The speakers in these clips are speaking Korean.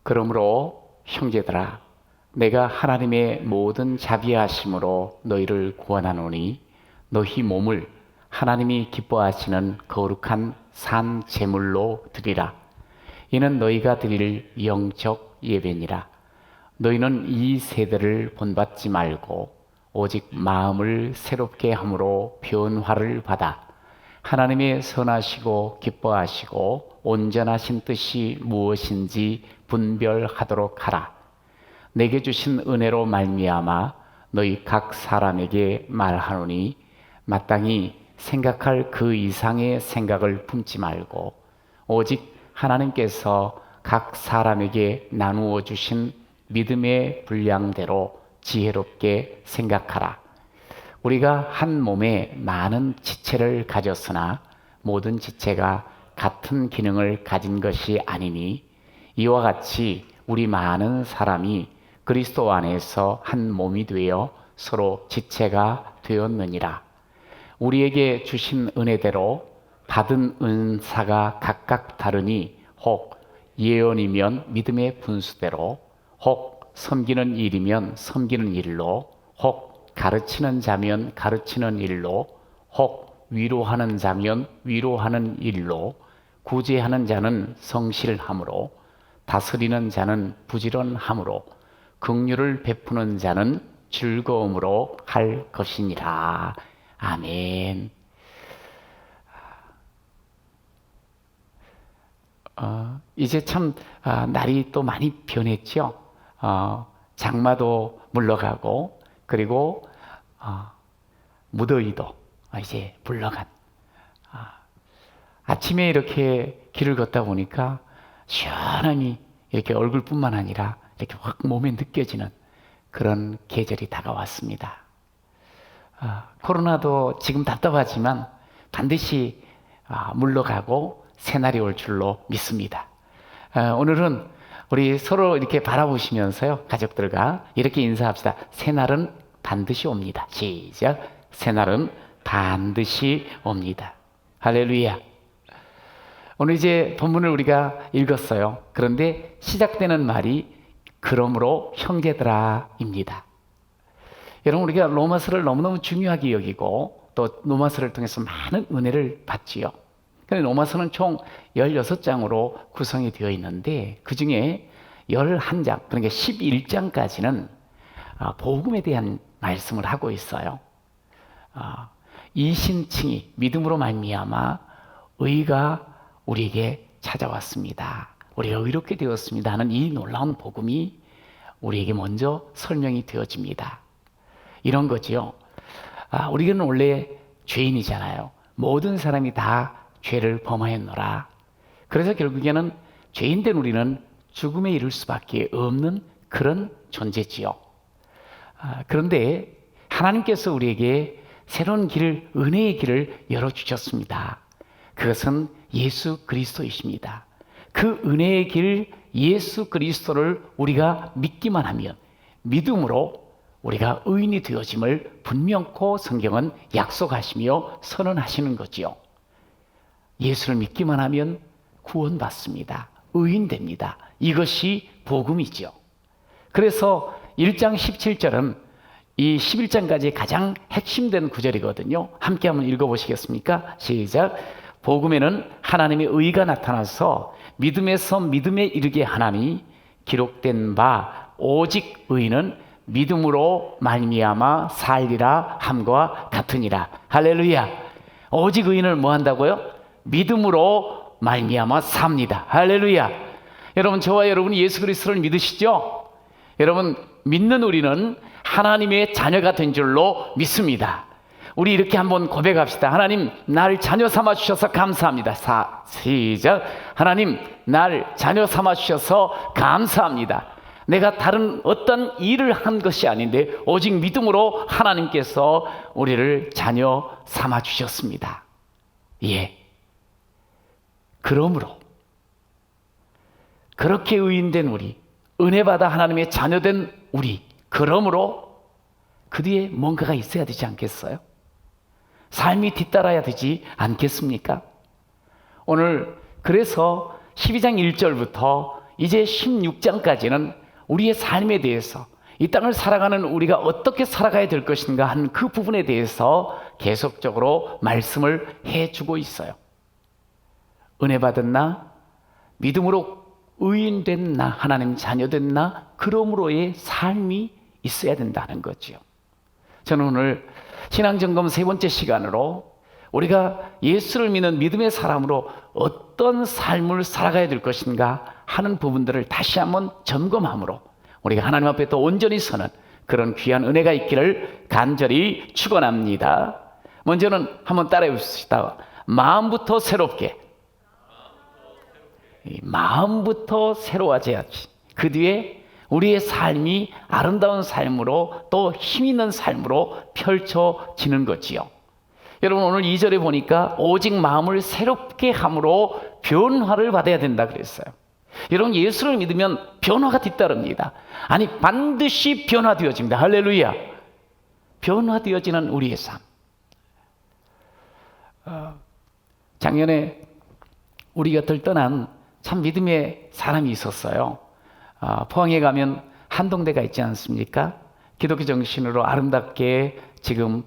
그러므로 형제들아, 내가 하나님의 모든 자비하심으로 너희를 구원하노니 너희 몸을 하나님이 기뻐하시는 거룩한 산 제물로 드리라. 이는 너희가 드릴 영적 예배니라. 너희는 이 세대를 본받지 말고 오직 마음을 새롭게 함으로 변화를 받아 하나님의 선하시고 기뻐하시고 온전하신 뜻이 무엇인지 분별하도록 하라. 내게 주신 은혜로 말미암아 너희 각 사람에게 말하노니 마땅히 생각할 그 이상의 생각을 품지 말고 오직 하나님께서 각 사람에게 나누어 주신 믿음의 분량대로 지혜롭게 생각하라. 우리가 한 몸에 많은 지체를 가졌으나 모든 지체가 같은 기능을 가진 것이 아니니 이와 같이 우리 많은 사람이 그리스도 안에서 한 몸이 되어 서로 지체가 되었느니라. 우리에게 주신 은혜대로 받은 은사가 각각 다르니 혹 예언이면 믿음의 분수대로, 혹 섬기는 일이면 섬기는 일로, 혹 가르치는 자면 가르치는 일로, 혹 위로하는 자면 위로하는 일로, 구제하는 자는 성실함으로, 다스리는 자는 부지런함으로, 긍휼을 베푸는 자는 즐거움으로 할 것이니라. 아멘. 이제 참 날이 또 많이 변했죠. 장마도 물러가고 그리고 무더위도 이제 물러간. 아침에 이렇게 길을 걷다 보니까 시원함이 이렇게 얼굴뿐만 아니라 이렇게 확 몸에 느껴지는 그런 계절이 다가왔습니다. 코로나도 지금 답답하지만 반드시 물러가고 새날이 올 줄로 믿습니다. 오늘은 우리 서로 이렇게 바라보시면서요, 가족들과 이렇게 인사합시다. 새날은 반드시 옵니다. 시작. 새날은 반드시 옵니다. 할렐루야. 오늘 이제 본문을 우리가 읽었어요. 그런데 시작되는 말이 그러므로 형제들아입니다. 여러분, 우리가 로마서를 너무너무 중요하게 여기고 또 로마서를 통해서 많은 은혜를 받지요. 그런데 로마서는 총 16장으로 구성이 되어 있는데 그 중에 11장, 그러니까 11장까지는 복음에 대한 말씀을 하고 있어요. 이신칭이 믿음으로 말미암아 의가 우리에게 찾아왔습니다. 우리가 의롭게 되었습니다 하는 이 놀라운 복음이 우리에게 먼저 설명이 되어집니다. 이런 거지요. 우리는 원래 죄인이잖아요. 모든 사람이 다 죄를 범하였노라. 그래서 결국에는 죄인된 우리는 죽음에 이를 수밖에 없는 그런 존재지요. 그런데 하나님께서 우리에게 새로운 길을, 은혜의 길을 열어주셨습니다. 그것은 예수 그리스도이십니다. 그 은혜의 길 예수 그리스도를 우리가 믿기만 하면 믿음으로 우리가 의인이 되어짐을 분명코 성경은 약속하시며 선언하시는 거지요. 예수를 믿기만 하면 구원받습니다. 의인됩니다. 이것이 복음이죠. 그래서 1장 17절은 이 11장까지 가장 핵심된 구절이거든요. 함께 한번 읽어보시겠습니까? 시작. 복음에는 하나님의 의가 나타나서 믿음에서 믿음에 이르게 하나니 기록된 바 오직 의인은 믿음으로 말미암아 살리라 함과 같으니라. 할렐루야. 오직 의인을 뭐 한다고요? 믿음으로 말미암아 삽니다. 할렐루야. 여러분, 저와 여러분이 예수 그리스도를 믿으시죠? 여러분, 믿는 우리는 하나님의 자녀가 된 줄로 믿습니다. 우리 이렇게 한번 고백합시다. 하나님, 날 자녀 삼아 주셔서 감사합니다. 시작. 하나님, 날 자녀 삼아 주셔서 감사합니다. 내가 다른 어떤 일을 한 것이 아닌데 오직 믿음으로 하나님께서 우리를 자녀 삼아 주셨습니다. 예. 그러므로 그렇게 의인된 우리, 은혜받아 하나님의 자녀된 우리, 그러므로 그 뒤에 뭔가가 있어야 되지 않겠어요? 삶이 뒤따라야 되지 않겠습니까? 오늘 그래서 12장 1절부터 이제 16장까지는 우리의 삶에 대해서 이 땅을 살아가는 우리가 어떻게 살아가야 될 것인가 하는 그 부분에 대해서 계속적으로 말씀을 해주고 있어요. 은혜 받은 나, 믿음으로 의인된 나, 하나님 자녀된 나, 그러므로의 삶이 있어야 된다는 거죠. 저는 오늘 신앙점검 세 번째 시간으로 우리가 예수를 믿는 믿음의 사람으로 어떤 삶을 살아가야 될 것인가 하는 부분들을 다시 한번 점검함으로 우리가 하나님 앞에 또 온전히 서는 그런 귀한 은혜가 있기를 간절히 축원합니다. 먼저는 한번 따라해 봅시다. 마음부터 새롭게. 마음부터 새로워져야지. 그 뒤에 우리의 삶이 아름다운 삶으로 또 힘있는 삶으로 펼쳐지는 거지요. 여러분 오늘 2절에 보니까 오직 마음을 새롭게 함으로 변화를 받아야 된다 그랬어요. 여러분 예수를 믿으면 변화가 뒤따릅니다. 아니 반드시 변화되어집니다. 할렐루야. 변화되어지는 우리의 삶. 작년에 우리 곁을 떠난 참 믿음의 사람이 있었어요. 포항에 가면 한동대가 있지 않습니까? 기독교 정신으로 아름답게 지금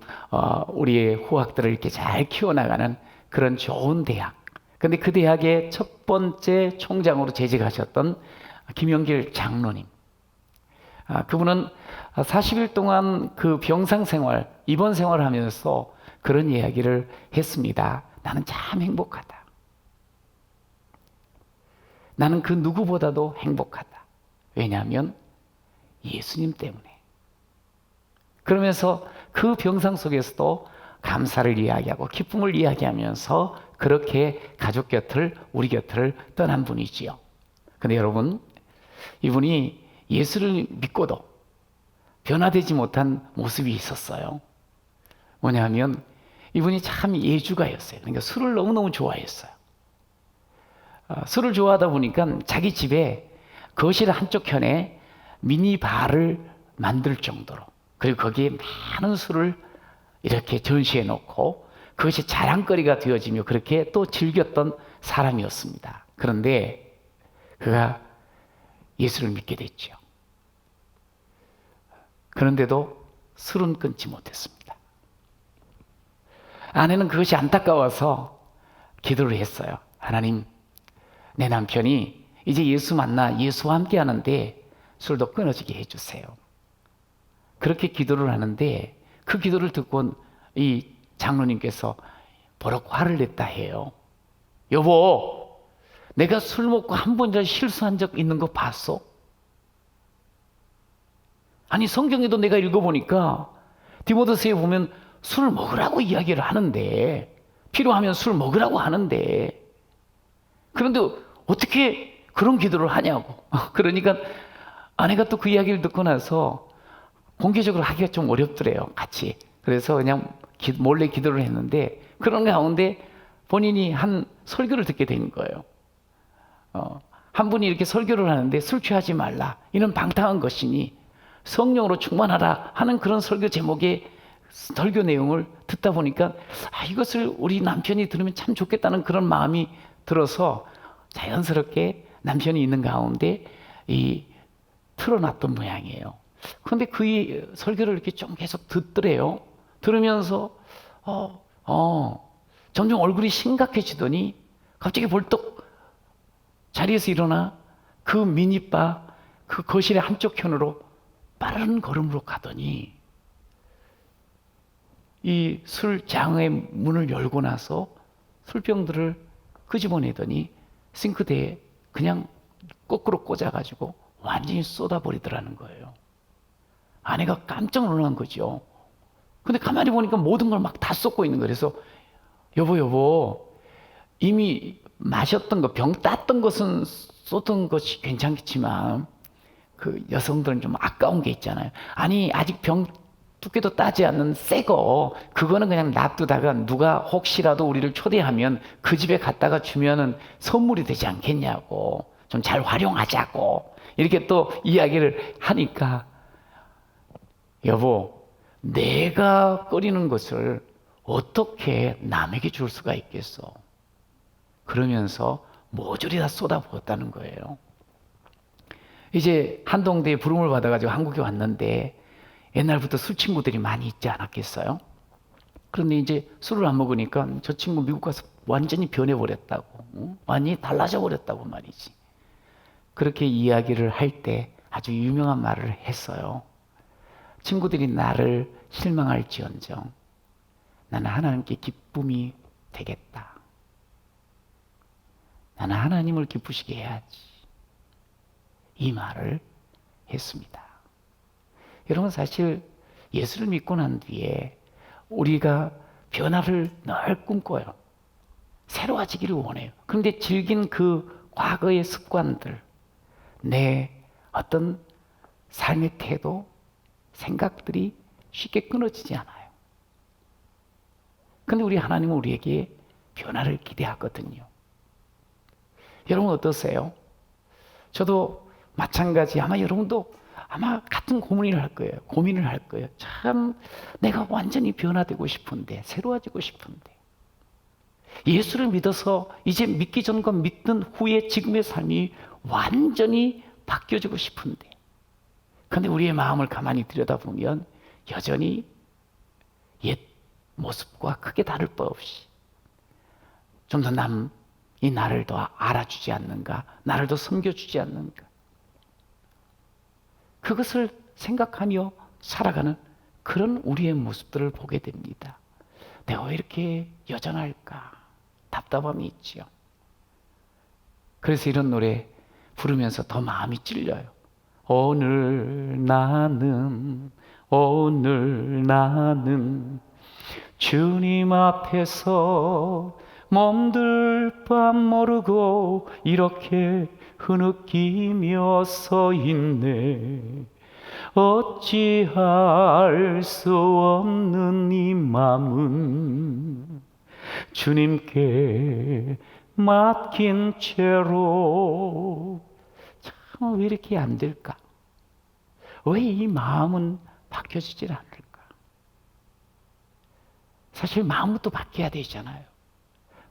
우리의 후학들을 이렇게 잘 키워나가는 그런 좋은 대학. 근데 그 대학의 첫 번째 총장으로 재직하셨던 김영길 장로님. 그분은 40일 동안 그 병상 생활, 입원 생활을 하면서 그런 이야기를 했습니다. 나는 참 행복하다. 나는 그 누구보다도 행복하다. 왜냐하면 예수님 때문에. 그러면서 그 병상 속에서도 감사를 이야기하고 기쁨을 이야기하면서 그렇게 가족 곁을, 우리 곁을 떠난 분이지요. 근데 여러분, 이분이 예수를 믿고도 변화되지 못한 모습이 있었어요. 뭐냐면 이분이 참 예주가였어요. 그러니까 술을 너무너무 좋아했어요. 술을 좋아하다 보니까 자기 집에 거실 한쪽 편에 미니바를 만들 정도로, 그리고 거기에 많은 술을 이렇게 전시해 놓고 그것이 자랑거리가 되어지며 그렇게 또 즐겼던 사람이었습니다. 그런데 그가 예수를 믿게 됐죠. 그런데도 술은 끊지 못했습니다. 아내는 그것이 안타까워서 기도를 했어요. 하나님, 내 남편이 이제 예수 만나 예수와 함께 하는데 술도 끊어지게 해주세요. 그렇게 기도를 하는데 그 기도를 듣고 이 장로님께서 버럭 화를 냈다 해요. 여보, 내가 술 먹고 한 번이라도 실수한 적 있는 거 봤어? 아니 성경에도 내가 읽어보니까 디모데서에 보면 술 먹으라고 이야기를 하는데, 필요하면 술 먹으라고 하는데, 그런데 어떻게 그런 기도를 하냐고. 그러니까 아내가 또 그 이야기를 듣고 나서 공개적으로 하기가 좀 어렵더래요, 같이. 그래서 그냥 몰래 기도를 했는데, 그런 가운데 본인이 한 설교를 듣게 된 거예요. 한 분이 이렇게 설교를 하는데 술 취하지 말라, 이는 방탕한 것이니 성령으로 충만하라 하는 그런 설교 제목의 설교 내용을 듣다 보니까 이것을 우리 남편이 들으면 참 좋겠다는 그런 마음이 들어서 자연스럽게 남편이 있는 가운데 틀어놨던 모양이에요. 그런데 그 설교를 이렇게 좀 계속 듣더래요. 들으면서 점점 얼굴이 심각해지더니 갑자기 벌떡 자리에서 일어나 그 미니바 그 거실의 한쪽 편으로 빠른 걸음으로 가더니 이 술장의 문을 열고 나서 술병들을 끄집어내더니 싱크대에 그냥 거꾸로 꽂아가지고 완전히 쏟아버리더라는 거예요. 아내가 깜짝 놀란 거죠. 근데 가만히 보니까 모든 걸 막 다 쏟고 있는 거예요. 그래서 여보, 이미 마셨던 거, 병 땄던 것은 쏟은 것이 괜찮겠지만 그 여성들은 좀 아까운 게 있잖아요. 아니 아직 병 두께도 따지 않는 새 거, 그거는 그냥 놔두다가 누가 혹시라도 우리를 초대하면 그 집에 갔다가 주면은 선물이 되지 않겠냐고, 좀 잘 활용하자고 이렇게 또 이야기를 하니까, 여보, 내가 끓이는 것을 어떻게 남에게 줄 수가 있겠어? 그러면서 모조리 다 쏟아부었다는 거예요. 이제 한동대에 부름을 받아가지고 한국에 왔는데 옛날부터 술 친구들이 많이 있지 않았겠어요? 그런데 이제 술을 안 먹으니까 저 친구 미국 가서 완전히 변해버렸다고, 완전히 달라져 버렸다고 말이지. 그렇게 이야기를 할 때 아주 유명한 말을 했어요. 친구들이 나를 실망할지언정 나는 하나님께 기쁨이 되겠다. 나는 하나님을 기쁘시게 해야지. 이 말을 했습니다. 여러분, 사실 예수를 믿고 난 뒤에 우리가 변화를 늘 꿈꿔요. 새로워지기를 원해요. 그런데 즐긴 그 과거의 습관들, 내 어떤 삶의 태도, 생각들이 쉽게 끊어지지 않아요. 그런데 우리 하나님은 우리에게 변화를 기대하거든요. 여러분 어떠세요? 저도 마찬가지, 아마 여러분도 아마 같은 고민을 할 거예요. 참 내가 완전히 변화되고 싶은데, 새로워지고 싶은데, 예수를 믿어서 이제 믿기 전과 믿는 후에 지금의 삶이 완전히 바뀌어지고 싶은데, 그런데 우리의 마음을 가만히 들여다보면 여전히 옛 모습과 크게 다를 바 없이 좀 더 이 나를 더 알아주지 않는가, 나를 더 섬겨주지 않는가, 그것을 생각하며 살아가는 그런 우리의 모습들을 보게 됩니다. 내가 왜 이렇게 여전할까? 답답함이 있지요. 그래서 이런 노래 부르면서 더 마음이 찔려요. 오늘 나는 주님 앞에서 몸둘 바 모르고 이렇게 흐느끼며 서 있네. 어찌할 수 없는 이 마음은 주님께 맡긴 채로. 참 왜 이렇게 안 될까? 왜 이 마음은 바뀌어지질 않을까? 사실 마음부터 바뀌어야 되잖아요.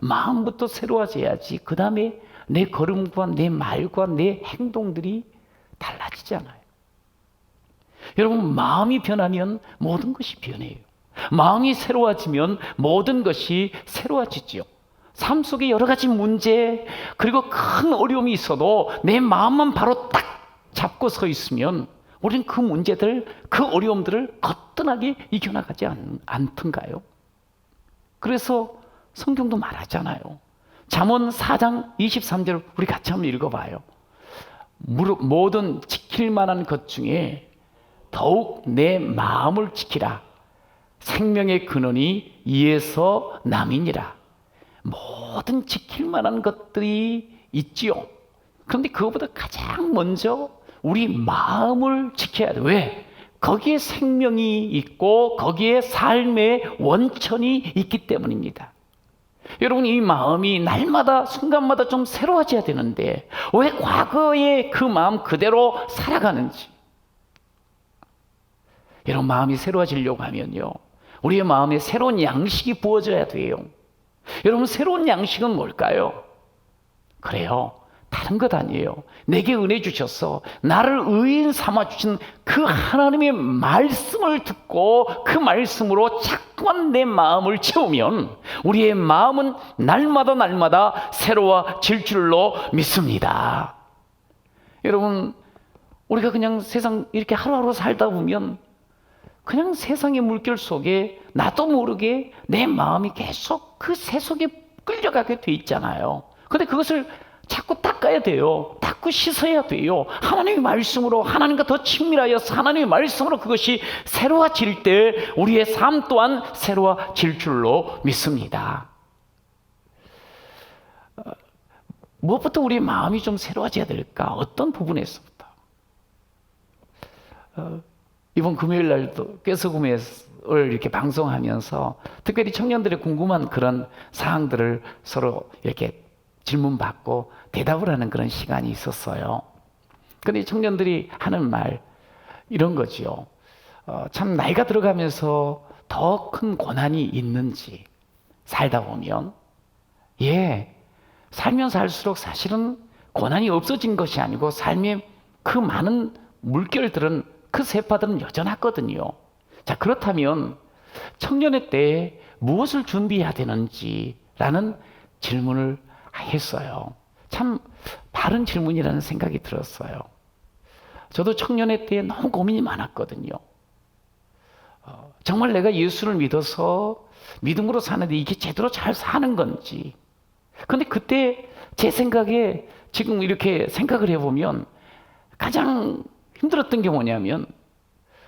마음부터 새로워져야지 그 다음에 내 걸음과 내 말과 내 행동들이 달라지잖아요. 여러분, 마음이 변하면 모든 것이 변해요. 마음이 새로워지면 모든 것이 새로워지죠. 삶 속에 여러 가지 문제, 그리고 큰 어려움이 있어도 내 마음만 바로 딱 잡고 서 있으면 우리는 그 문제들, 그 어려움들을 거뜬하게 이겨나가지 않던가요? 그래서 성경도 말하잖아요. 잠언 4장 23절 우리 같이 한번 읽어봐요. 모든 지킬 만한 것 중에 더욱 내 마음을 지키라. 생명의 근원이 이에서 남이니라. 모든 지킬 만한 것들이 있지요. 그런데 그것보다 가장 먼저 우리 마음을 지켜야 돼. 왜? 거기에 생명이 있고 거기에 삶의 원천이 있기 때문입니다. 여러분, 이 마음이 날마다 순간마다 좀 새로워져야 되는데 왜 과거의 그 마음 그대로 살아가는지. 여러분, 마음이 새로워지려고 하면요, 우리의 마음에 새로운 양식이 부어져야 돼요. 여러분, 새로운 양식은 뭘까요? 그래요, 다른 것 아니에요. 내게 은혜 주셔서 나를 의인 삼아 주신 그 하나님의 말씀을 듣고 그 말씀으로 자꾸만 내 마음을 채우면 우리의 마음은 날마다 새로워질 줄로 믿습니다. 여러분, 우리가 그냥 세상 이렇게 하루하루 살다 보면 그냥 세상의 물결 속에 나도 모르게 내 마음이 계속 그 새 속에 끌려가게 돼 있잖아요. 그런데 그것을 자꾸 닦아야 돼요. 닦고 씻어야 돼요. 하나님의 말씀으로, 하나님과 더 친밀하여서 하나님의 말씀으로 그것이 새로워질 때 우리의 삶 또한 새로워질 줄로 믿습니다. 무엇부터 우리의 마음이 좀 새로워져야 될까? 어떤 부분에서부터? 이번 금요일 날도 꾀서구매를 이렇게 방송하면서 특별히 청년들의 궁금한 그런 사항들을 서로 이렇게 질문받고 대답을 하는 그런 시간이 있었어요. 그런데 청년들이 하는 말 이런 거지요. 참 나이가 들어가면서 더 큰 고난이 있는지 살다 보면, 살면 살수록 사실은 고난이 없어진 것이 아니고 삶의 그 많은 물결들은, 그 세파들은 여전하거든요. 자, 그렇다면 청년의 때에 무엇을 준비해야 되는지라는 질문을 했어요. 참 바른 질문이라는 생각이 들었어요. 저도 청년의 때에 너무 고민이 많았거든요. 정말 내가 예수를 믿어서 믿음으로 사는데 이게 제대로 잘 사는 건지. 근데 그때 제 생각에 지금 이렇게 생각을 해보면 가장 힘들었던 게 뭐냐면,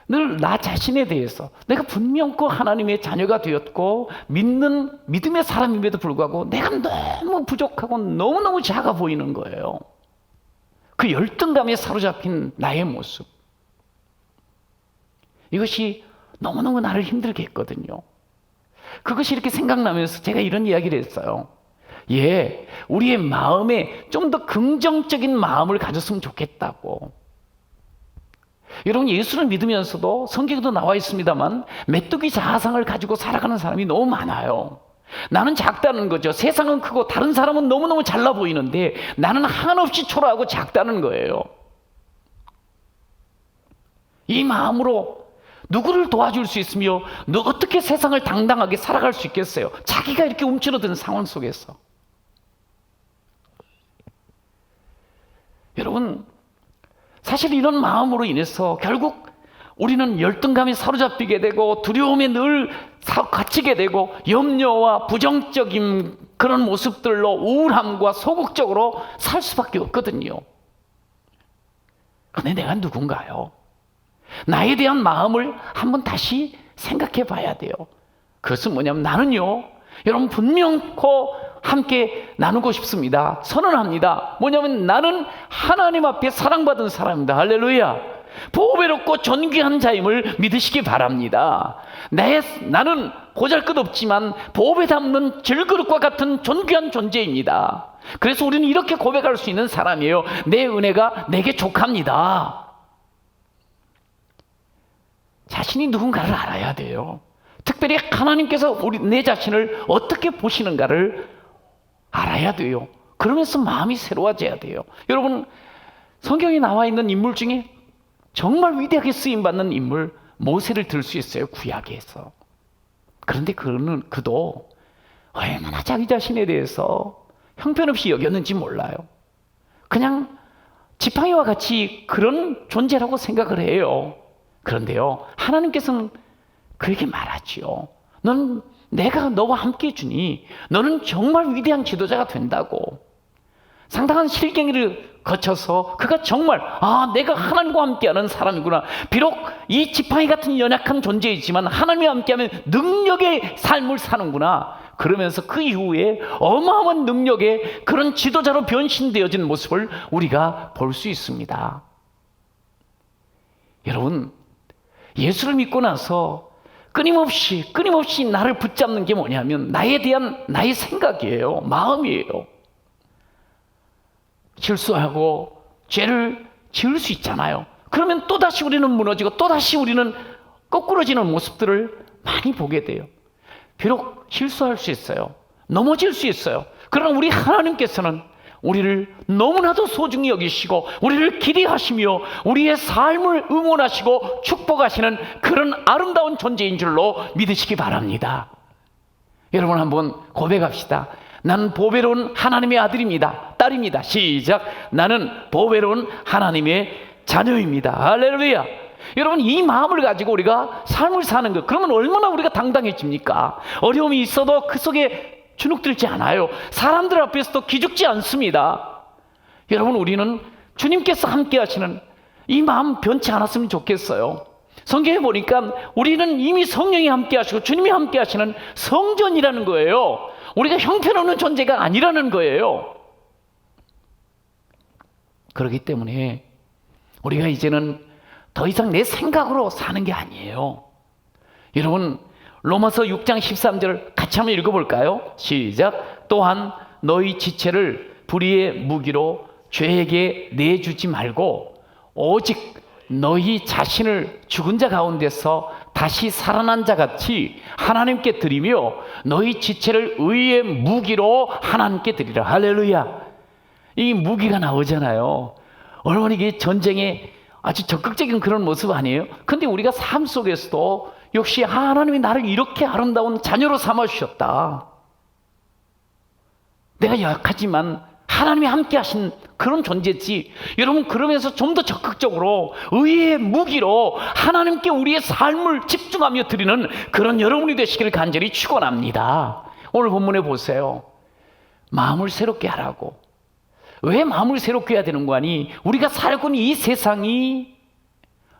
늘 나 자신에 대해서 내가 분명코 하나님의 자녀가 되었고 믿는 믿음의 사람임에도 불구하고 내가 너무 부족하고 너무너무 작아 보이는 거예요. 그 열등감에 사로잡힌 나의 모습, 이것이 너무너무 나를 힘들게 했거든요. 그것이 이렇게 생각나면서 제가 이런 이야기를 했어요. 우리의 마음에 좀 더 긍정적인 마음을 가졌으면 좋겠다고. 여러분, 예수를 믿으면서도 성경에도 나와 있습니다만 메뚜기 자아상을 가지고 살아가는 사람이 너무 많아요. 나는 작다는 거죠. 세상은 크고 다른 사람은 너무너무 잘나 보이는데 나는 한없이 초라하고 작다는 거예요. 이 마음으로 누구를 도와줄 수 있으며 어떻게 세상을 당당하게 살아갈 수 있겠어요? 자기가 이렇게 움츠러든 상황 속에서. 여러분, 사실 이런 마음으로 인해서 결국 우리는 열등감에 사로잡히게 되고 두려움에 늘 갇히게 되고 염려와 부정적인 그런 모습들로 우울함과 소극적으로 살 수밖에 없거든요. 그런데 내가 누군가요? 나에 대한 마음을 한번 다시 생각해 봐야 돼요. 그것은 뭐냐면, 나는요, 여러분, 분명코 함께 나누고 싶습니다. 선언합니다. 뭐냐면 나는 하나님 앞에 사랑받은 사람입니다. 할렐루야. 보배롭고 존귀한 자임을 믿으시기 바랍니다. 나는 보잘것없지만 보배 담는 질그릇과 같은 존귀한 존재입니다. 그래서 우리는 이렇게 고백할 수 있는 사람이에요. 내 은혜가 내게 족합니다. 자신이 누군가를 알아야 돼요. 특별히 하나님께서 내 자신을 어떻게 보시는가를 알아야 돼요. 그러면서 마음이 새로워져야 돼요. 여러분, 성경에 나와 있는 인물 중에 정말 위대하게 쓰임받는 인물 모세를 들 수 있어요, 구약에서. 그런데 그도 얼마나 자기 자신에 대해서 형편없이 여겼는지 몰라요. 그냥 지팡이와 같이 그런 존재라고 생각을 해요. 그런데요, 하나님께서는 그렇게 말하지요. 넌 내가 너와 함께 해주니 너는 정말 위대한 지도자가 된다고. 상당한 실갱이를 거쳐서 그가 정말 내가 하나님과 함께하는 사람이구나. 비록 이 지팡이 같은 연약한 존재이지만 하나님과 함께하면 능력의 삶을 사는구나. 그러면서 그 이후에 어마어마한 능력의 그런 지도자로 변신되어진 모습을 우리가 볼 수 있습니다. 여러분, 예수를 믿고 나서 끊임없이 나를 붙잡는 게 뭐냐면 나에 대한 나의 생각이에요. 마음이에요. 실수하고 죄를 지을 수 있잖아요. 그러면 또다시 우리는 무너지고 또다시 우리는 거꾸러지는 모습들을 많이 보게 돼요. 비록 실수할 수 있어요. 넘어질 수 있어요. 그러나 우리 하나님께서는 우리를 너무나도 소중히 여기시고 우리를 기대하시며 우리의 삶을 응원하시고 축복하시는 그런 아름다운 존재인 줄로 믿으시기 바랍니다. 여러분, 한번 고백합시다. 나는 보배로운 하나님의 아들입니다. 딸입니다. 시작. 나는 보배로운 하나님의 자녀입니다. 할렐루야. 여러분, 이 마음을 가지고 우리가 삶을 사는 것, 그러면 얼마나 우리가 당당해집니까? 어려움이 있어도 그 속에 주눅들지 않아요. 사람들 앞에서도 기죽지 않습니다. 여러분, 우리는 주님께서 함께 하시는 이 마음 변치 않았으면 좋겠어요. 성경에 보니까 우리는 이미 성령이 함께 하시고 주님이 함께 하시는 성전이라는 거예요. 우리가 형편없는 존재가 아니라는 거예요. 그렇기 때문에 우리가 이제는 더 이상 내 생각으로 사는 게 아니에요. 여러분, 로마서 6장 13절 같이 한번 읽어볼까요? 시작. 또한 너희 지체를 불의의 무기로 죄에게 내주지 말고 오직 너희 자신을 죽은 자 가운데서 다시 살아난 자 같이 하나님께 드리며 너희 지체를 의의 무기로 하나님께 드리라. 할렐루야. 이 무기가 나오잖아요. 얼마나 이게 전쟁에 아주 적극적인 그런 모습 아니에요? 근데 우리가 삶 속에서도 역시 하나님이 나를 이렇게 아름다운 자녀로 삼아주셨다. 내가 약하지만 하나님이 함께 하신 그런 존재지. 여러분, 그러면서 좀 더 적극적으로 의의 무기로 하나님께 우리의 삶을 집중하며 드리는 그런 여러분이 되시기를 간절히 축원합니다. 오늘 본문에 보세요. 마음을 새롭게 하라고. 왜 마음을 새롭게 해야 되는 거 아니? 우리가 살고 있는 이 세상이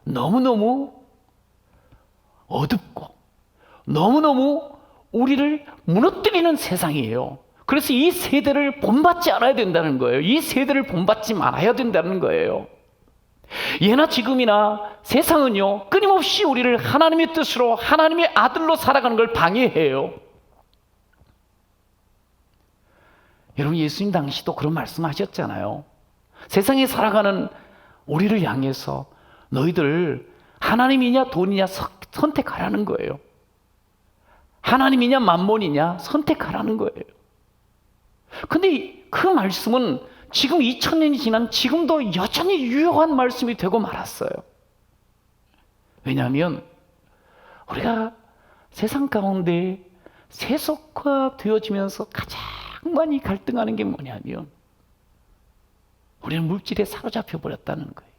너무너무 어둡고 너무너무 우리를 무너뜨리는 세상이에요. 그래서 이 세대를 본받지 않아야 된다는 거예요. 이 세대를 본받지 말아야 된다는 거예요. 예나 지금이나 세상은요, 끊임없이 우리를 하나님의 뜻으로 하나님의 아들로 살아가는 걸 방해해요. 여러분, 예수님 당시도 그런 말씀하셨잖아요. 세상에 살아가는 우리를 향해서 너희들 하나님이냐 돈이냐 선택하라는 거예요. 하나님이냐 만몬이냐 선택하라는 거예요. 근데 그 말씀은 지금 2000년이 지난 지금도 여전히 유효한 말씀이 되고 말았어요. 왜냐하면 우리가 세상 가운데 세속화되어지면서 가장 많이 갈등하는 게 뭐냐면 우리는 물질에 사로잡혀 버렸다는 거예요.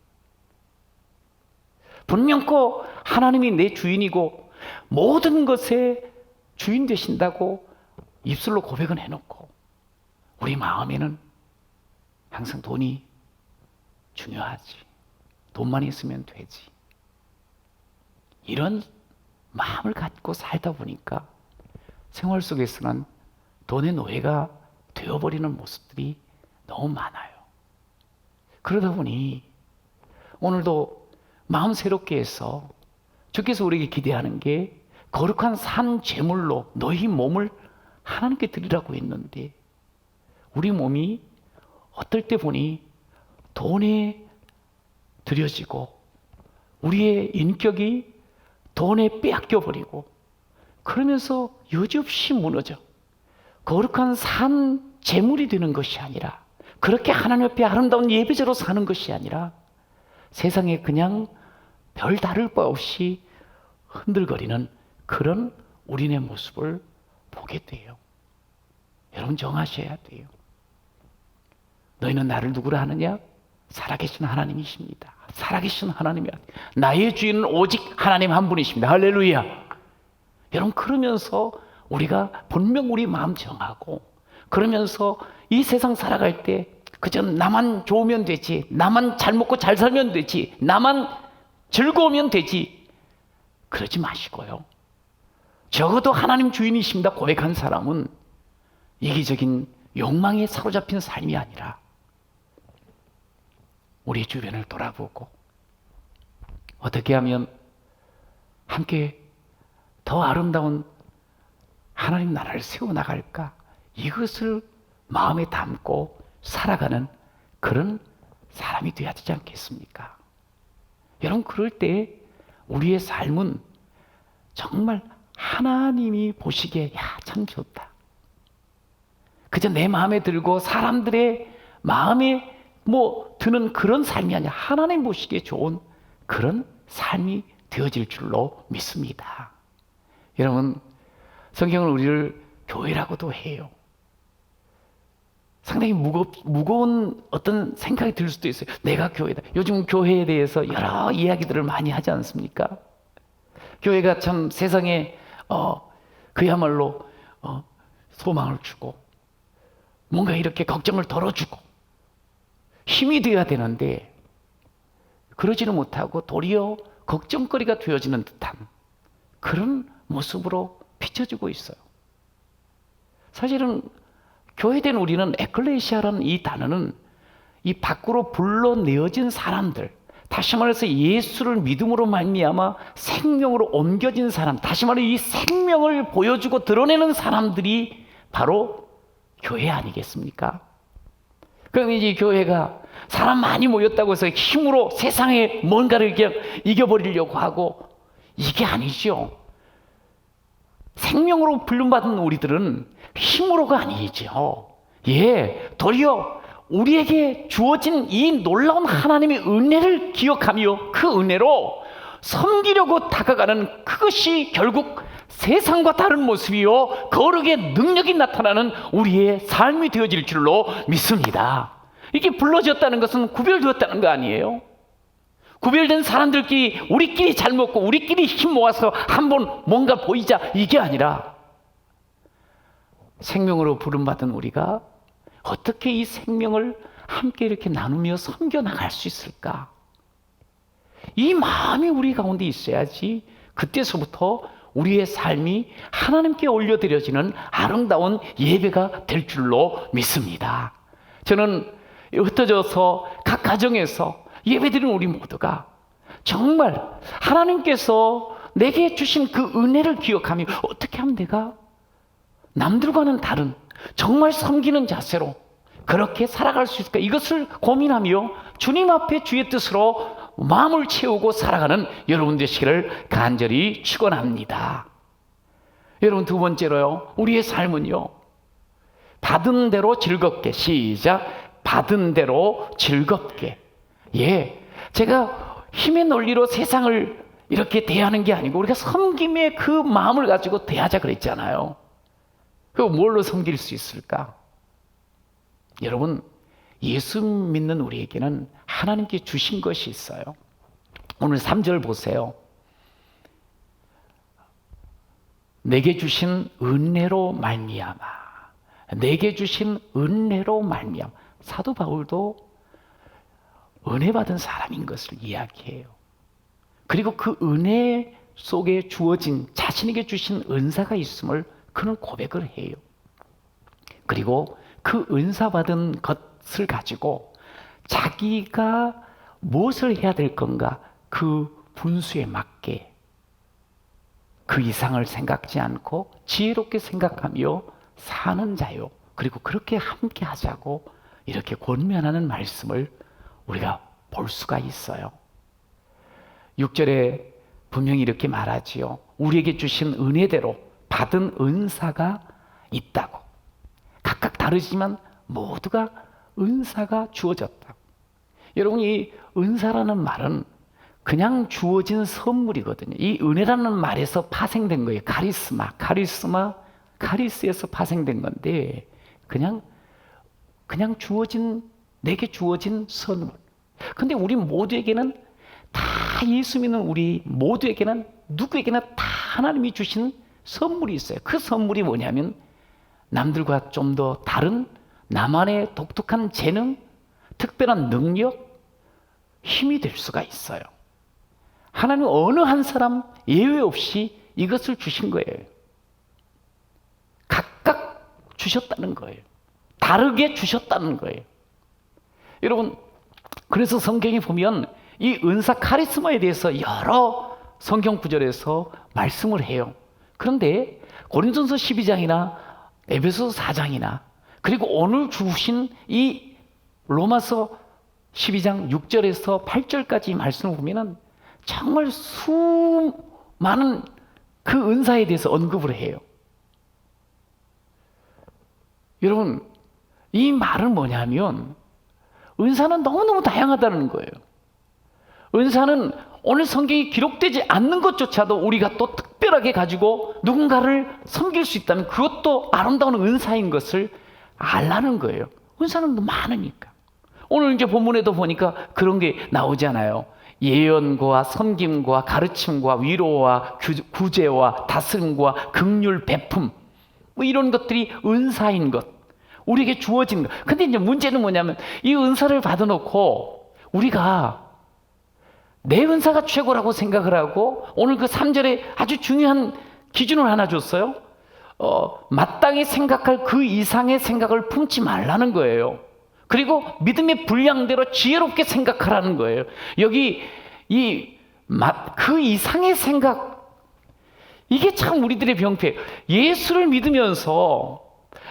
분명코 하나님이 내 주인이고 모든 것의 주인 되신다고 입술로 고백은 해놓고 우리 마음에는 항상 돈이 중요하지. 돈만 있으면 되지. 이런 마음을 갖고 살다 보니까 생활 속에서는 돈의 노예가 되어버리는 모습들이 너무 많아요. 그러다 보니 오늘도 마음 새롭게 해서 주께서 우리에게 기대하는 게 거룩한 산 제물로 너희 몸을 하나님께 드리라고 했는데 우리 몸이 어떨 때 보니 돈에 들여지고 우리의 인격이 돈에 빼앗겨 버리고 그러면서 여지없이 무너져 거룩한 산 제물이 되는 것이 아니라 그렇게 하나님 앞에 아름다운 예배자로 사는 것이 아니라 세상에 그냥 별 다를 바 없이 흔들거리는 그런 우리네 모습을 보게 돼요. 여러분 정하셔야 돼요. 너희는 나를 누구라 하느냐? 살아계신 하나님이십니다. 살아계신 하나님이 나의 주인은 오직 하나님 한 분이십니다. 할렐루야. 여러분 그러면서 우리가 분명 우리 마음 정하고 그러면서 이 세상 살아갈 때 그저 나만 좋으면 되지, 나만 잘 먹고 잘 살면 되지, 나만 즐거우면 되지 그러지 마시고요. 적어도 하나님 주인이십니다 고백한 사람은 이기적인 욕망에 사로잡힌 삶이 아니라 우리 주변을 돌아보고 어떻게 하면 함께 더 아름다운 하나님 나라를 세워나갈까 이것을 마음에 담고 살아가는 그런 사람이 되어야 되지 않겠습니까? 여러분 그럴 때 우리의 삶은 정말 하나님이 보시기에 야, 참 좋다. 그저 내 마음에 들고 사람들의 마음에 드는 그런 삶이 아니라 하나님 보시기에 좋은 그런 삶이 되어질 줄로 믿습니다. 여러분 성경은 우리를 교회라고도 해요. 상당히 무거운 어떤 생각이 들 수도 있어요. 내가 교회다. 요즘 교회에 대해서 여러 이야기들을 많이 하지 않습니까? 교회가 참 세상에 그야말로 소망을 주고 뭔가 이렇게 걱정을 덜어주고 힘이 되어야 되는데 그러지는 못하고 도리어 걱정거리가 되어지는 듯한 그런 모습으로 비춰지고 있어요. 사실은 교회된 우리는 에클레시아라는 이 단어는 이 밖으로 불러내어진 사람들, 다시 말해서 예수를 믿음으로 말미암아 생명으로 옮겨진 사람, 다시 말해 이 생명을 보여주고 드러내는 사람들이 바로 교회 아니겠습니까? 그럼 이제 교회가 사람 많이 모였다고 해서 힘으로 세상에 뭔가를 이겨버리려고 하고 이게 아니죠. 생명으로 불림받은 우리들은 힘으로가 아니죠. 도리어 우리에게 주어진 이 놀라운 하나님의 은혜를 기억하며 그 은혜로 섬기려고 다가가는 그것이 결국 세상과 다른 모습이요 거룩의 능력이 나타나는 우리의 삶이 되어질 줄로 믿습니다. 이게 불러졌다는 것은 구별되었다는 거 아니에요? 구별된 사람들끼리 우리끼리 잘 먹고 우리끼리 힘 모아서 한번 뭔가 보이자 이게 아니라 생명으로 부름받은 우리가 어떻게 이 생명을 함께 이렇게 나누며 섬겨나갈 수 있을까? 이 마음이 우리 가운데 있어야지 그때서부터 우리의 삶이 하나님께 올려드려지는 아름다운 예배가 될 줄로 믿습니다. 저는 흩어져서 각 가정에서 예배드리는 우리 모두가 정말 하나님께서 내게 주신 그 은혜를 기억하며 어떻게 하면 내가 남들과는 다른 정말 섬기는 자세로 그렇게 살아갈 수 있을까? 이것을 고민하며 주님 앞에 주의 뜻으로 마음을 채우고 살아가는 여러분 되시기를 간절히 축원합니다. 여러분, 두 번째로요, 우리의 삶은요, 받은 대로 즐겁게, 시작, 받은 대로 즐겁게. 예, 제가 힘의 논리로 세상을 이렇게 대하는 게 아니고 우리가 섬김의 그 마음을 가지고 대하자 그랬잖아요. 그거 뭘로 섬길 수 있을까? 여러분, 예수 믿는 우리에게는 하나님께 주신 것이 있어요. 오늘 3절 보세요. 내게 주신 은혜로 말미암아. 내게 주신 은혜로 말미암아. 사도 바울도 은혜 받은 사람인 것을 이야기해요. 그리고 그 은혜 속에 주어진 자신에게 주신 은사가 있음을 그는 고백을 해요. 그리고 그 은사 받은 것을 가지고 자기가 무엇을 해야 될 건가 그 분수에 맞게 그 이상을 생각지 않고 지혜롭게 생각하며 사는 자요. 그리고 그렇게 함께 하자고 이렇게 권면하는 말씀을 우리가 볼 수가 있어요. 6절에 분명히 이렇게 말하지요. 우리에게 주신 은혜대로 받은 은사가 있다고. 각각 다르지만 모두가 은사가 주어졌다. 여러분, 이 은사라는 말은 그냥 주어진 선물이거든요. 이 은혜라는 말에서 파생된 거예요. 카리스에서 파생된 건데 그냥 주어진, 내게 주어진 선물. 근데 우리 모두에게는 다 예수 믿는 우리 모두에게는 누구에게나 다 하나님이 주신 선물이 있어요. 그 선물이 뭐냐면 남들과 좀 더 다른 나만의 독특한 재능, 특별한 능력, 힘이 될 수가 있어요. 하나님은 어느 한 사람 예외 없이 이것을 주신 거예요. 각각 주셨다는 거예요. 다르게 주셨다는 거예요. 여러분, 그래서 성경에 보면 이 은사 카리스마에 대해서 여러 성경 구절에서 말씀을 해요. 그런데 고린도전서 12장이나 에베소서 4장이나 그리고 오늘 주신 이 로마서 12장 6절에서 8절까지 말씀을 보면은 정말 수많은 그 은사에 대해서 언급을 해요. 여러분, 이 말은 뭐냐면 은사는 너무너무 다양하다는 거예요. 은사는 오늘 성경이 기록되지 않는 것조차도 우리가 또 특별하게 가지고 누군가를 섬길 수 있다면 그것도 아름다운 은사인 것을 알라는 거예요. 은사는 너무 많으니까. 오늘 이제 본문에도 보니까 그런 게 나오잖아요. 예언과 섬김과 가르침과 위로와 구제와 다스림과 긍휼 베품, 뭐 이런 것들이 은사인 것, 우리에게 주어진 것. 근데 이제 문제는 뭐냐면 이 은사를 받아놓고 우리가 내 은사가 최고라고 생각을 하고 오늘 그 3절에 아주 중요한 기준을 하나 줬어요. 마땅히 생각할 그 이상의 생각을 품지 말라는 거예요. 그리고 믿음의 분량대로 지혜롭게 생각하라는 거예요. 여기 그 이상의 생각, 이게 참 우리들의 병폐예요. 예수를 믿으면서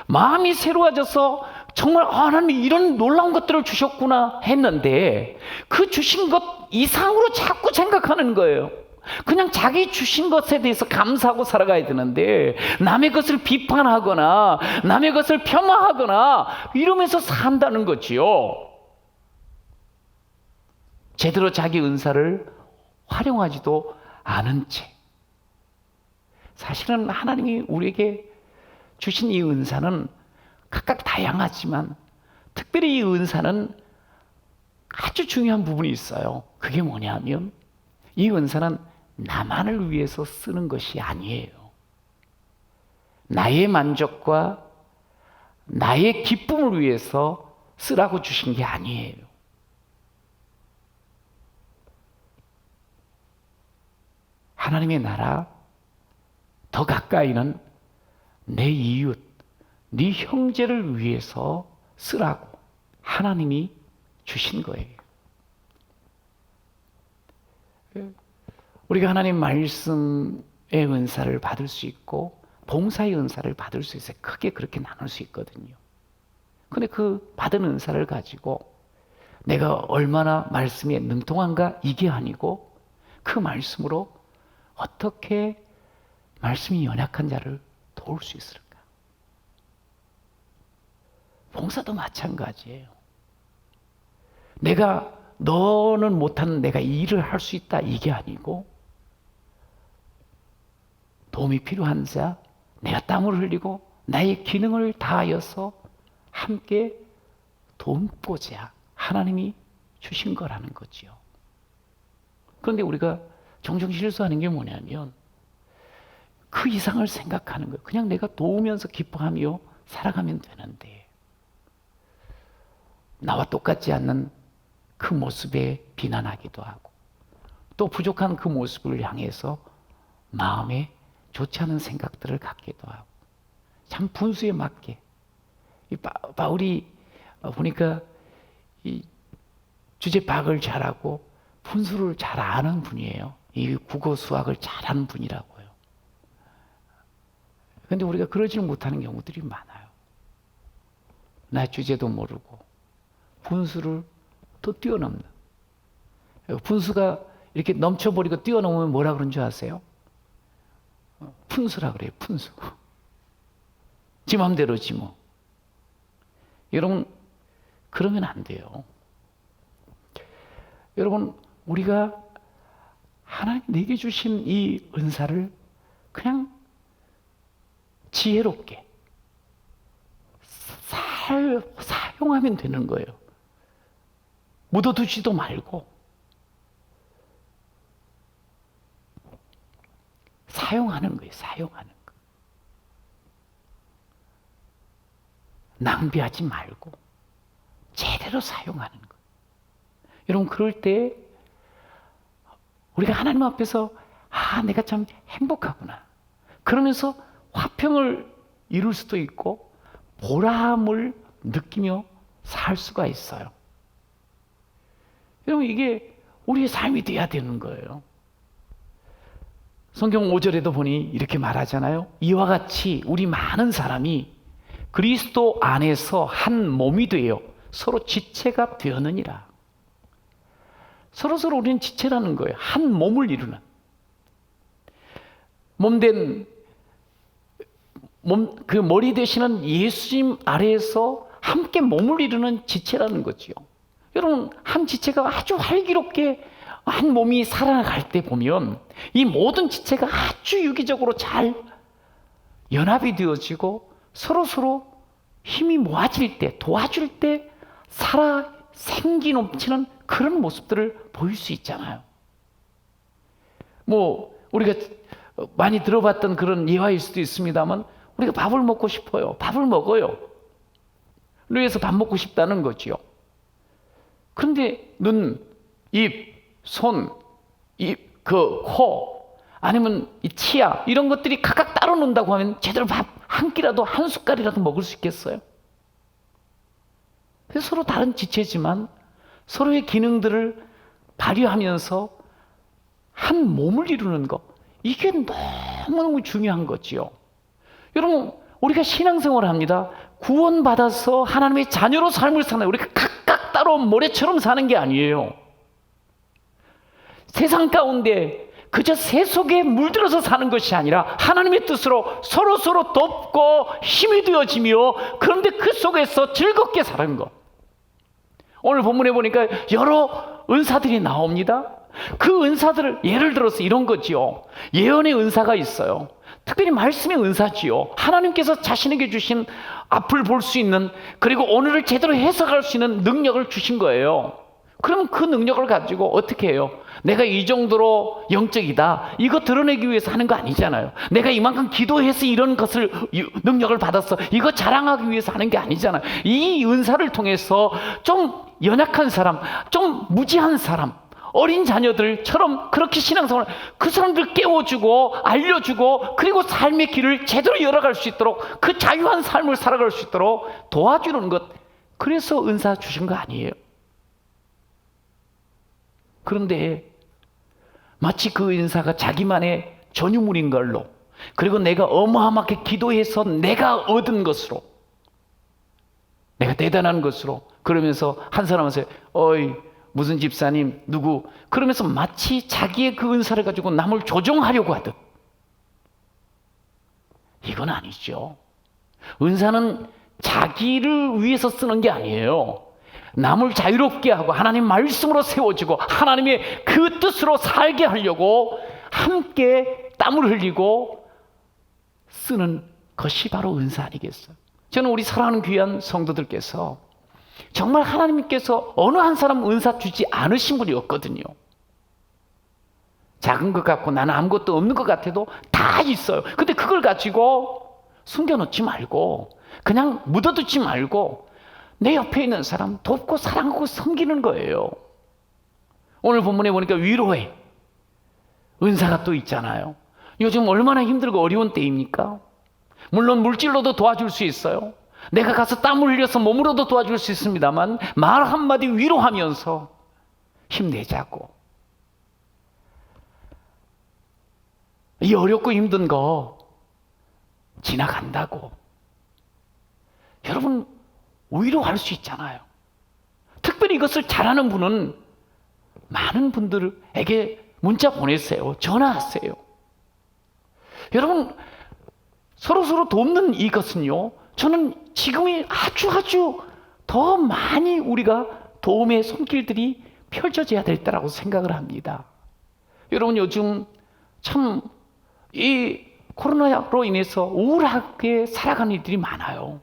마음이 새로워져서 정말 하나님이 이런 놀라운 것들을 주셨구나 했는데 그 주신 것 이상으로 자꾸 생각하는 거예요. 그냥 자기 주신 것에 대해서 감사하고 살아가야 되는데 남의 것을 비판하거나 남의 것을 폄하하거나 이러면서 산다는 거지요. 제대로 자기 은사를 활용하지도 않은 채. 사실은 하나님이 우리에게 주신 이 은사는 각각 다양하지만 특별히 이 은사는 아주 중요한 부분이 있어요. 그게 뭐냐면 이 은사는 나만을 위해서 쓰는 것이 아니에요. 나의 만족과 나의 기쁨을 위해서 쓰라고 주신 게 아니에요. 하나님의 나라, 더 가까이는 내 이웃, 네 형제를 위해서 쓰라고 하나님이 주신 거예요. 우리가 하나님 말씀의 은사를 받을 수 있고 봉사의 은사를 받을 수 있어요. 크게 그렇게 나눌 수 있거든요. 근데 그 받은 은사를 가지고 내가 얼마나 말씀에 능통한가 이게 아니고 그 말씀으로 어떻게 말씀이 연약한 자를 도울 수 있을까? 봉사도 마찬가지예요. 내가 너는 못하는 내가 이 일을 할 수 있다 이게 아니고 도움이 필요한 자, 내가 땀을 흘리고 나의 기능을 다하여서 함께 돕고자 하나님이 주신 거라는 거지요. 그런데 우리가 종종 실수하는 게 뭐냐면 그 이상을 생각하는 거예요. 그냥 내가 도우면서 기뻐하며 살아가면 되는데 나와 똑같지 않는 그 모습에 비난하기도 하고 또 부족한 그 모습을 향해서 마음에 좋지 않은 생각들을 갖기도 하고 참 분수에 맞게 바울이 보니까 이 주제파악을 잘하고 분수를 잘 아는 분이에요. 이 국어 수학을 잘하는 분이라고요. 그런데 우리가 그러지 못하는 경우들이 많아요. 나 주제도 모르고 분수를 또 뛰어넘는. 분수가 이렇게 넘쳐버리고 뛰어넘으면 뭐라 그런 줄 아세요? 푼수라 그래요. 푼수. 지 맘대로지 뭐. 여러분 그러면 안 돼요. 여러분 우리가 하나님 내게 주신 이 은사를 그냥 지혜롭게 사용하면 되는 거예요. 묻어두지도 말고 사용하는 거예요. 사용하는 거. 낭비하지 말고 제대로 사용하는 거. 여러분 그럴 때 우리가 하나님 앞에서 내가 참 행복하구나. 그러면서 화평을 이룰 수도 있고 보람을 느끼며 살 수가 있어요. 여러분 이게 우리의 삶이 돼야 되는 거예요. 성경 5절에도 보니 이렇게 말하잖아요. 이와 같이 우리 많은 사람이 그리스도 안에서 한 몸이 되어 서로 지체가 되었느니라. 서로 우리는 지체라는 거예요. 한 몸을 이루는. 그 머리 되시는 예수님 아래에서 함께 몸을 이루는 지체라는 거지요. 여러분 한 지체가 아주 활기롭게 한 몸이 살아갈 때 보면 이 모든 지체가 아주 유기적으로 잘 연합이 되어지고 서로 힘이 모아질 때 도와줄 때 생기 넘치는 그런 모습들을 보일 수 있잖아요. 뭐 우리가 많이 들어봤던 그런 예화일 수도 있습니다만 우리가 밥을 먹고 싶어요. 밥을 먹어요. 그래서 밥 먹고 싶다는 거지요. 그런데 눈, 입, 손, 코, 아니면 이 치아 이런 것들이 각각 따로 논다고 하면 제대로 밥 한 끼라도 한 숟갈이라도 먹을 수 있겠어요? 그래서 서로 다른 지체지만 서로의 기능들을 발휘하면서 한 몸을 이루는 것 이게 너무너무 중요한 거지요. 여러분 우리가 신앙생활을 합니다. 구원받아서 하나님의 자녀로 삶을 사나요? 우리가 각각 따로 모래처럼 사는 게 아니에요. 세상 가운데 그저 세속에 물들어서 사는 것이 아니라 하나님의 뜻으로 서로서로 돕고 힘이 되어지며, 그런데 그 속에서 즐겁게 사는 것. 오늘 본문에 보니까 여러 은사들이 나옵니다. 그 은사들을 예를 들어서 이런 거지요. 예언의 은사가 있어요. 특별히 말씀의 은사지요. 하나님께서 자신에게 주신 앞을 볼 수 있는, 그리고 오늘을 제대로 해석할 수 있는 능력을 주신 거예요. 그럼 그 능력을 가지고 어떻게 해요? 내가 이 정도로 영적이다, 이거 드러내기 위해서 하는 거 아니잖아요. 내가 이만큼 기도해서 이런 것을, 능력을 받았어, 이거 자랑하기 위해서 하는 게 아니잖아요. 이 은사를 통해서 좀 연약한 사람, 좀 무지한 사람, 어린 자녀들처럼 그렇게 신앙생활을, 그 사람들 깨워주고 알려주고, 그리고 삶의 길을 제대로 열어갈 수 있도록, 그 자유한 삶을 살아갈 수 있도록 도와주는 것. 그래서 은사 주신 거 아니에요. 그런데 마치 그 은사가 자기만의 전유물인 걸로, 그리고 내가 어마어마하게 기도해서 내가 얻은 것으로, 내가 대단한 것으로, 그러면서 한 사람한테 어이 무슨 집사님 누구, 그러면서 마치 자기의 그 은사를 가지고 남을 조종하려고 하듯. 이건 아니죠. 은사는 자기를 위해서 쓰는 게 아니에요. 남을 자유롭게 하고 하나님 말씀으로 세워지고 하나님의 그 뜻으로 살게 하려고 함께 땀을 흘리고 쓰는 것이 바로 은사 아니겠어요? 저는 우리 사랑하는 귀한 성도들께서 정말 하나님께서 어느 한 사람 은사 주지 않으신 분이 없거든요. 작은 것 같고 나는 아무것도 없는 것 같아도 다 있어요. 근데 그걸 가지고 숨겨놓지 말고, 그냥 묻어두지 말고 내 옆에 있는 사람 돕고 사랑하고 섬기는 거예요. 오늘 본문에 보니까 위로의 은사가 또 있잖아요. 요즘 얼마나 힘들고 어려운 때입니까? 물론 물질로도 도와줄 수 있어요. 내가 가서 땀을 흘려서 몸으로도 도와줄 수 있습니다만, 말 한마디 위로하면서 힘내자고, 이 어렵고 힘든 거 지나간다고, 여러분 위로할 수 있잖아요. 특별히 이것을 잘하는 분은 많은 분들에게 문자 보내세요. 전화하세요. 여러분 서로서로 돕는 이것은요, 저는 지금이 아주 더 많이 우리가 도움의 손길들이 펼쳐져야 될 때라고 생각을 합니다. 여러분 요즘 참 이 코로나로 인해서 우울하게 살아가는 이들이 많아요.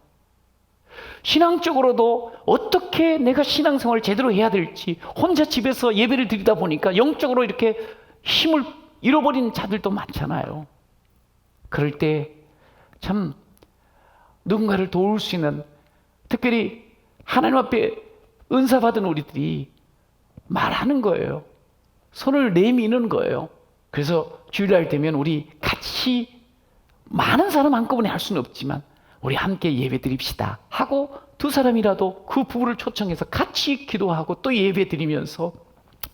신앙적으로도 어떻게 내가 신앙생활을 제대로 해야 될지, 혼자 집에서 예배를 드리다 보니까 영적으로 이렇게 힘을 잃어버린 자들도 많잖아요. 그럴 때 참 누군가를 도울 수 있는, 특별히 하나님 앞에 은사 받은 우리들이 말하는 거예요. 손을 내미는 거예요. 그래서 주일날 되면 우리 같이, 많은 사람 한꺼번에 할 수는 없지만 우리 함께 예배 드립시다 하고 두 사람이라도 그 부부를 초청해서 같이 기도하고 또 예배 드리면서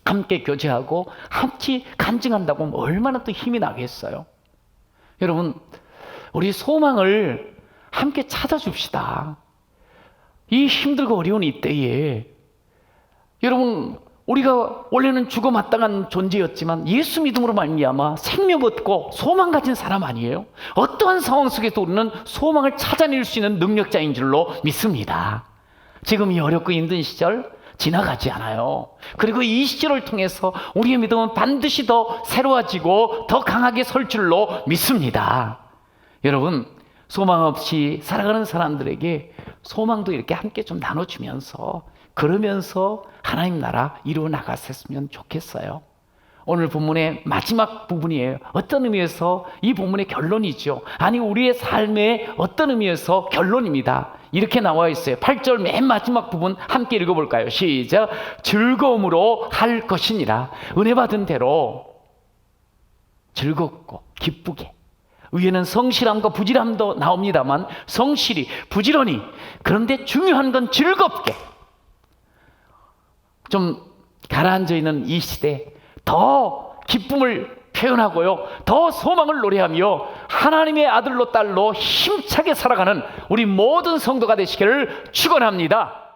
함께 교제하고 같이 간증한다고 하면 얼마나 또 힘이 나겠어요. 여러분 우리 소망을 함께 찾아줍시다. 이 힘들고 어려운 이때에 여러분, 우리가 원래는 죽어 마땅한 존재였지만 예수 믿음으로 말미암아 생명 얻고 소망 가진 사람 아니에요? 어떠한 상황 속에도 우리는 소망을 찾아낼 수 있는 능력자인 줄로 믿습니다. 지금 이 어렵고 힘든 시절 지나가지 않아요. 그리고 이 시절을 통해서 우리의 믿음은 반드시 더 새로워지고 더 강하게 설 줄로 믿습니다. 여러분, 소망 없이 살아가는 사람들에게 소망도 이렇게 함께 좀 나눠주면서, 그러면서 하나님 나라 이루어 나갔으면 좋겠어요. 오늘 본문의 마지막 부분이에요. 어떤 의미에서 이 본문의 결론이죠. 아니, 우리의 삶의 어떤 의미에서 결론입니다. 이렇게 나와 있어요. 8절 맨 마지막 부분 함께 읽어볼까요? 시작. 즐거움으로 할 것이니라. 은혜 받은 대로 즐겁고 기쁘게. 위에는 성실함과 부지런함도 나옵니다만, 성실히 부지런히, 그런데 중요한 건 즐겁게, 좀 가라앉아 있는 이 시대 더 기쁨을 표현하고요, 더 소망을 노래하며 하나님의 아들로 딸로 힘차게 살아가는 우리 모든 성도가 되시기를 축원합니다.